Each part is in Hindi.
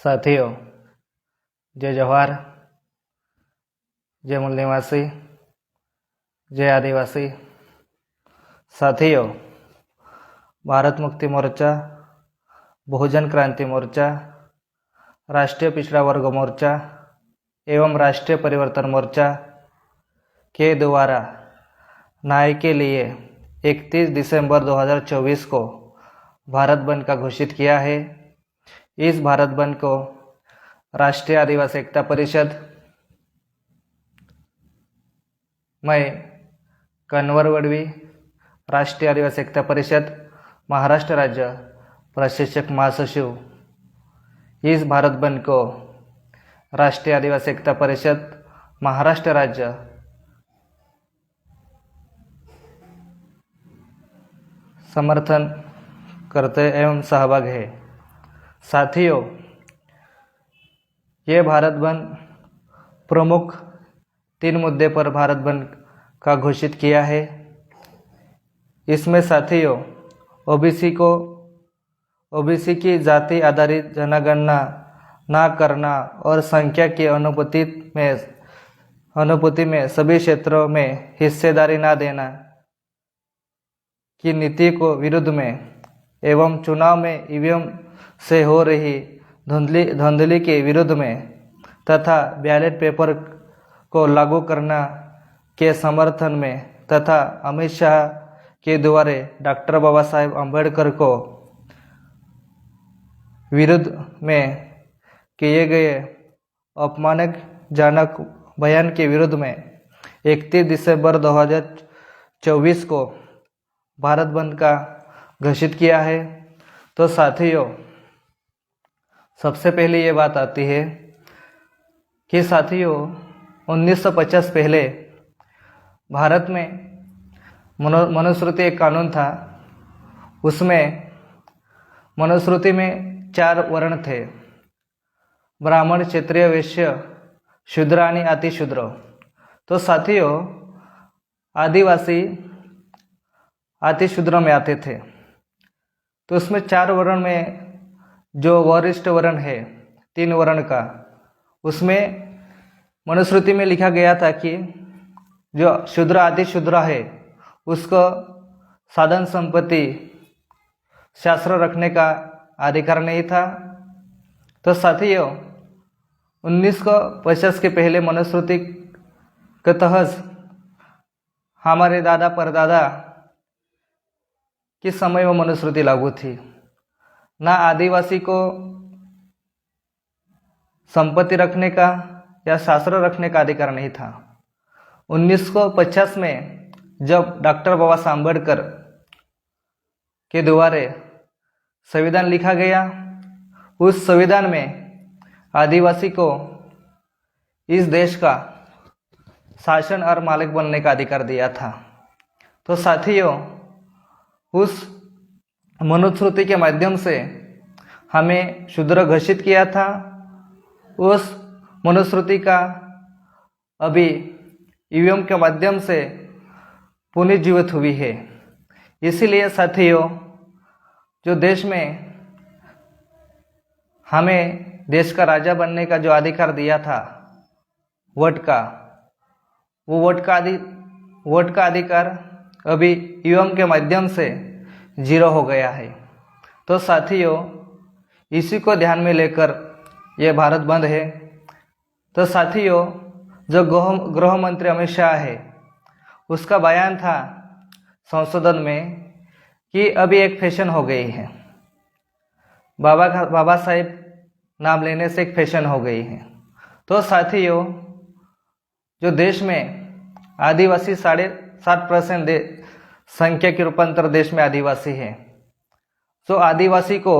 साथियों, जय जवाहर, जय मूल निवासी, जय आदिवासी। साथियों, भारत मुक्ति मोर्चा, बहुजन क्रांति मोर्चा, राष्ट्रीय पिछड़ा वर्ग मोर्चा एवं राष्ट्रीय परिवर्तन मोर्चा के द्वारा न्याय के लिए 31 दिसंबर 2024 को भारत बंद का घोषित किया है। इस भारत बंद को राष्ट्रीय आदिवासी एकता परिषद, मैं कन्वर वडवी, राष्ट्रीय आदिवासी एकता परिषद महाराष्ट्र राज्य प्रशिक्षक महासचिव, इस भारत बंद को राष्ट्रीय आदिवासी एकता परिषद महाराष्ट्र राज्य समर्थन करते एवं सहभाग है। साथियों, ये भारत बंद प्रमुख 3 मुद्दे पर भारत बंद का घोषित किया है। इसमें साथियों, ओबीसी की जाति आधारित जनगणना ना करना और संख्या की अनुपति में सभी क्षेत्रों में हिस्सेदारी ना देना की नीति को विरुद्ध में एवं चुनाव में ईवीएम से हो रही धांधली के विरुद्ध में तथा बैलेट पेपर को लागू करना के समर्थन में तथा अमित शाह के द्वारा डॉक्टर बाबा साहेब अम्बेडकर को विरुद्ध में किए गए अपमानजनक बयान के विरुद्ध में 31 दिसंबर 2024 को भारत बंद का घोषित किया है। तो साथियों, सबसे पहले ये बात आती है कि साथियों 1950 पहले भारत में मनुस्मृति एक कानून था। उसमें मनुस्मृति में 4 वर्ण थे: ब्राह्मण, क्षत्रिय, वैश्य, शूद्र आणि अतिशूद्र। तो साथियों, आदिवासी अतिशूद्र में आते थे। तो उसमें 4 वर्ण में जो वरिष्ठ वर्ण है 3 वर्ण का, उसमें मनुस्मृति में लिखा गया था कि जो शूद्र अतिशूद्र है उसको साधन संपत्ति शास्त्र रखने का अधिकार नहीं था। तो साथियों, 1950 के पहले मनुस्मृति के तहत हमारे दादा परदादा किस समय वो मनुस्मृति लागू थी। ना आदिवासी को संपत्ति रखने का या शास्त्र रखने का अधिकार नहीं था। 1950 में जब डॉक्टर बाबा साहब अम्बेडकर के द्वारा संविधान लिखा गया, उस संविधान में आदिवासी को इस देश का शासन और मालिक बनने का अधिकार दिया था। तो साथियों, उस मनुस्मृति के माध्यम से हमें शूद्र घोषित किया था। उस मनुस्मृति का अभी ईवीएम के माध्यम से पुनर्जीवित हुई है। इसीलिए साथियों, जो देश में हमें देश का राजा बनने का जो अधिकार दिया था वोट का, वो वोट का अधिकार अभी ईवीएम के माध्यम से 0 हो गया है। तो साथियों, इसी को ध्यान में लेकर ये भारत बंद है। तो साथियों, जो गृह मंत्री अमित शाह है, उसका बयान था संसद में कि अभी एक फैशन हो गई है, बाबा साहेब नाम लेने से एक फैशन हो गई है। तो साथियों, जो देश में आदिवासी 7.5% संख्या के रूपांतर देश में आदिवासी है। तो आदिवासी को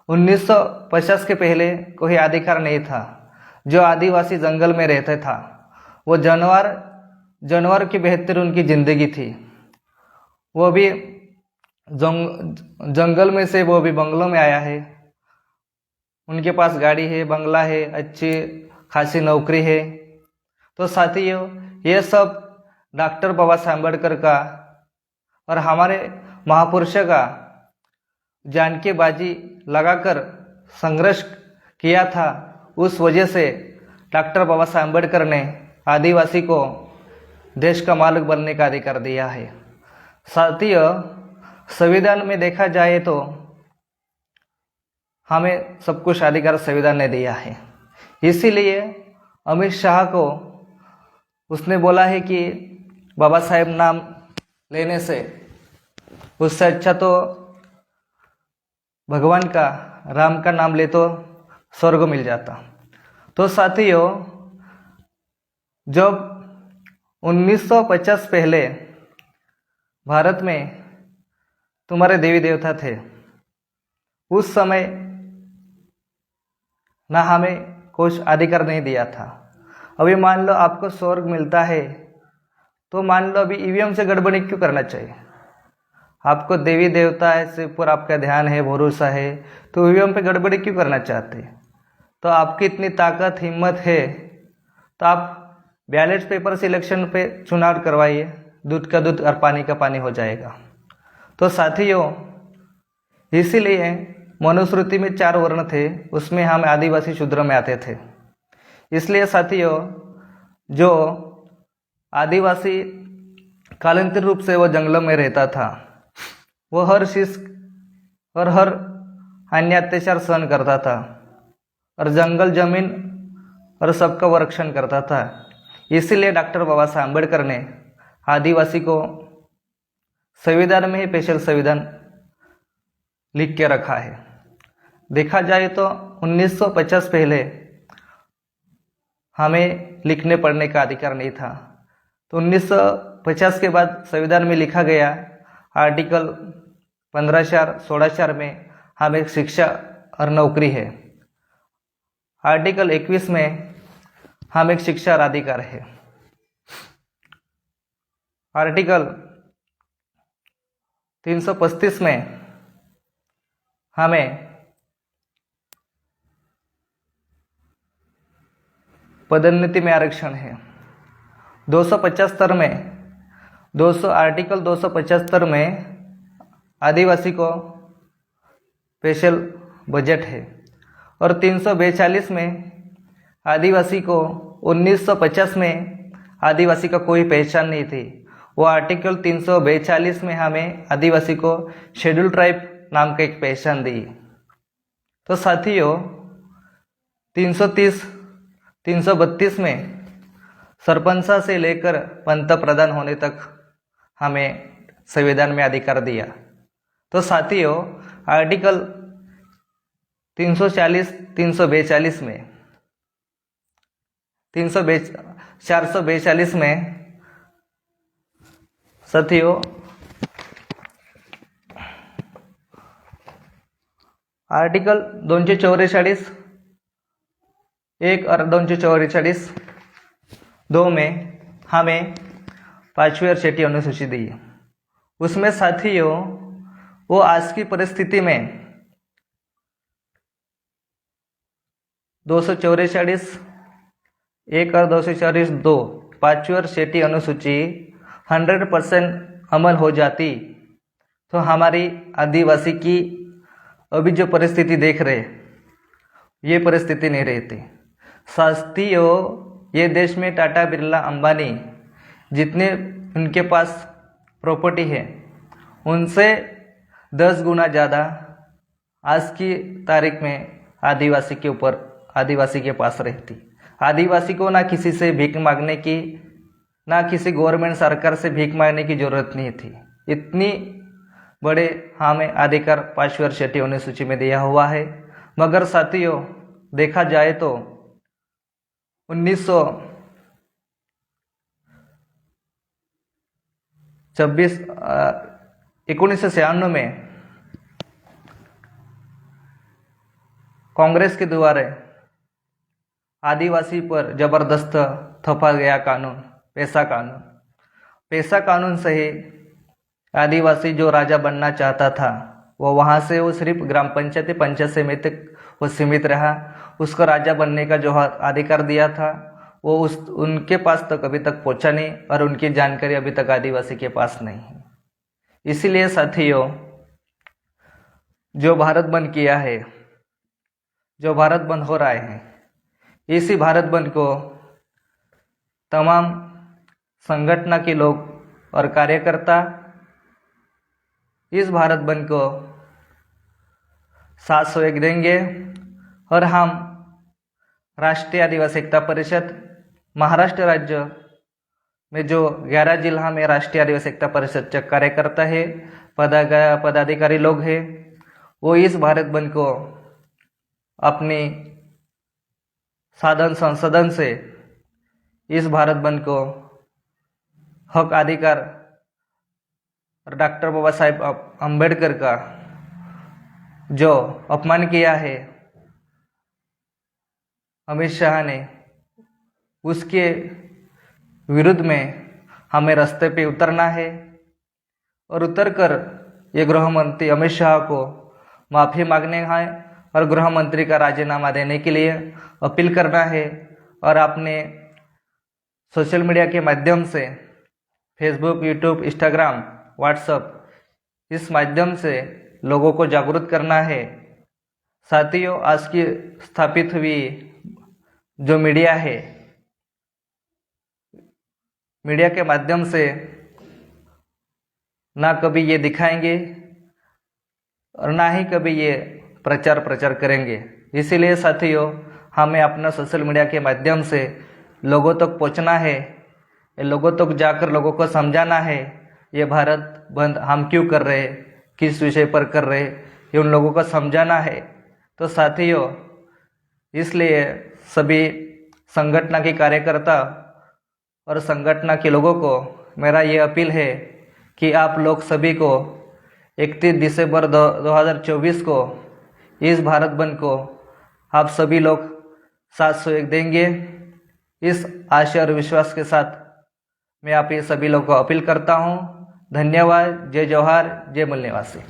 1950 के पहले कोई अधिकार नहीं था। जो आदिवासी जंगल में रहता था, वो जानवर की बेहतर उनकी जिंदगी थी। वो भी जंगल में से वो भी बंगलों में आया है। उनके पास गाड़ी है, बंगला है, अच्छी खासी नौकरी है। तो साथियों, ये सब डॉक्टर बाबा साहब अम्बेडकर का और हमारे महापुरुषों का जान की बाजी लगाकर संघर्ष किया था, उस वजह से डॉक्टर बाबा साहब अम्बेडकर ने आदिवासी को देश का मालिक बनने का अधिकार दिया है। साथियों, संविधान में देखा जाए तो हमें सब कुछ अधिकार संविधान ने दिया है। इसीलिए अमित शाह को उसने बोला है कि बाबा साहेब नाम लेने से उससे अच्छा तो भगवान का, राम का नाम ले तो स्वर्ग मिल जाता। तो साथियों, जब 1950 पहले भारत में तुम्हारे देवी देवता थे, उस समय ना हमें कुछ अधिकार नहीं दिया था। अभी मान लो आपको स्वर्ग मिलता है, तो मान लो अभी ईवीएम से गड़बड़ी क्यों करना चाहिए? आपको देवी देवता से ऊपर आपका ध्यान है, भरोसा है, तो ईवीएम पे गड़बड़ी क्यों करना चाहते? तो आपकी इतनी ताकत हिम्मत है तो आप बैलेट पेपर से इलेक्शन पे चुनाव करवाइए, दूध का दूध और पानी का पानी हो जाएगा। तो साथियों, इसीलिए मनुस्मृति में 4 वर्ण थे, उसमें हम आदिवासी शूद्र में आते थे। इसलिए साथियों, जो आदिवासी कालांतर रूप से वो जंगलों में रहता था, वो हर चीज और हर अन्य अत्याचार सहन करता था और जंगल जमीन और सबका वो रक्षण करता था। इसीलिए डॉक्टर बाबा साहब अम्बेडकर ने आदिवासी को संविधान में ही स्पेशल संविधान लिख के रखा है। देखा जाए तो 1950 पहले हमें लिखने पढ़ने का अधिकार नहीं था, तो 1950 के बाद संविधान में लिखा गया आर्टिकल 15(4), 16(4) में हमें शिक्षा और नौकरी है। आर्टिकल 21 में हम एक शिक्षा और अधिकार है। आर्टिकल 335 में हमें पदोन्नति में आरक्षण है। 275 में आर्टिकल 275 में आदिवासी को स्पेशल बजट है और 342 में आदिवासी को 1950 में आदिवासी का कोई पहचान नहीं थी। वो आर्टिकल 342 में हमें आदिवासी को शेड्यूल ट्राइब नाम का एक पहचान दी। तो साथियों, 330, 332 में सरपंचा से लेकर पंत प्रधान होने तक हमें संविधान में अधिकार दिया। तो साथियों, आर्टिकल 340, 342 में 442 में साथियों आर्टिकल 244 1 और 244 2 में हमें 5वीं और 6ठी अनुसूची दी। उसमें साथियों वो आज की परिस्थिति में 244 1 और 244 2 5वीं और 6ठी अनुसूची 100% अमल हो जाती तो हमारी आदिवासी की अभी जो परिस्थिति देख रहे, ये परिस्थिति नहीं रहती। साथियों, ये देश में टाटा, बिरला, अंबानी जितने उनके पास प्रॉपर्टी है, उनसे 10 गुना ज़्यादा आज की तारीख में आदिवासी के ऊपर, आदिवासी के पास रहती। आदिवासी को ना किसी से भीख मांगने की, ना किसी गवर्नमेंट सरकार से भीख मांगने की जरूरत नहीं थी। इतनी बड़े हमें अधिकार 5वीं और 6ठी अनुसूची में दिया हुआ है। मगर साथियों, देखा जाए तो 1996 में कांग्रेस के द्वारा आदिवासी पर जबरदस्त थोपा गया कानून, पैसा कानून से ही आदिवासी जो राजा बनना चाहता था वो सिर्फ ग्राम पंचायत, पंचायत समिति तक वो सीमित रहा। उसको राजा बनने का जो अधिकार दिया था वो उनके पास तक अभी तक पहुंचा नहीं और उनकी जानकारी अभी तक आदिवासी के पास नहीं है। इसीलिए साथियों, जो भारत बंद किया है, जो भारत बंद हो रहे हैं, इसी भारत बंद को तमाम संगठन के लोग और कार्यकर्ता इस भारत बंद को 701 देंगे और हम राष्ट्रीय आदिवासी एकता परिषद महाराष्ट्र राज्य में जो 11 जिला में राष्ट्रीय आदिवासी एकता परिषद के कार्यकर्ता है, पदाधिकारी लोग हैं, वो इस भारत बंद को अपनी साधन संसाधन से इस भारत बंद को हक अधिकार और डॉक्टर बाबा साहेब अम्बेडकर का जो अपमान किया है अमित शाह ने, उसके विरुद्ध में हमें रास्ते पे उतरना है और उतरकर ये गृह मंत्री अमित शाह को माफ़ी मांगने है और गृह मंत्री का राजीनामा देने के लिए अपील करना है और अपने सोशल मीडिया के माध्यम से फेसबुक, यूट्यूब, इंस्टाग्राम, व्हाट्सएप इस माध्यम से लोगों को जागरूक करना है। साथियों, आज की स्थापित हुई जो मीडिया है, मीडिया के माध्यम से ना कभी ये दिखाएंगे और ना ही कभी ये प्रचार करेंगे। इसीलिए साथियों, हमें अपना सोशल मीडिया के माध्यम से लोगों तक पहुंचना है, लोगों तक जाकर लोगों को समझाना है ये भारत बंद हम क्यों कर रहे, किस विषय पर कर रहे, ये उन लोगों को समझाना है। तो साथियों, इसलिए सभी संगठन के कार्यकर्ता और संगठन के लोगों को मेरा ये अपील है कि आप लोग सभी को 31 दिसंबर 2024 को इस भारत बंद को आप सभी लोग 701 देंगे। इस आशा और विश्वास के साथ मैं आप ये सभी लोगों को अपील करता हूँ। धन्यवाद। जय जवाहर, जय मूल निवासी।